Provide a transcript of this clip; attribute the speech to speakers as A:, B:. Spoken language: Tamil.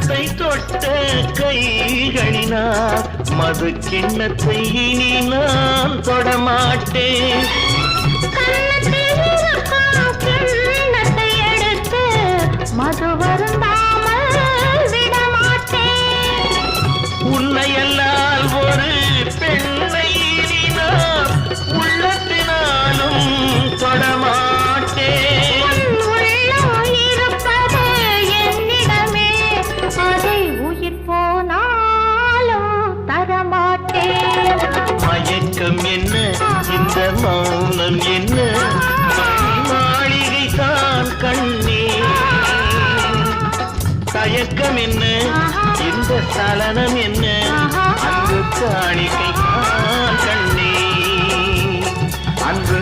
A: கன்னத்தை தொட்ட கைகளினால் மது கிண்ணத்தை இனி நான் தொடமாட்டேன்.
B: கிண்ணத்தை எடுத்து மது வருந்தாமல் விடமாட்டேன்.
A: உன்னையல்லால் ஒரு பெண்ணை இனி நான் உள்ளத்தினாலும் தொடமாட்டேன். மயக்கம் என்ன இந்த மௌனம் என்ன மாளிகை தான் கண்ணே. தயக்கம் என்ன இந்த சலனம் என்ன அன்பு காணிக்கை தான் கண்ணே. அன்பு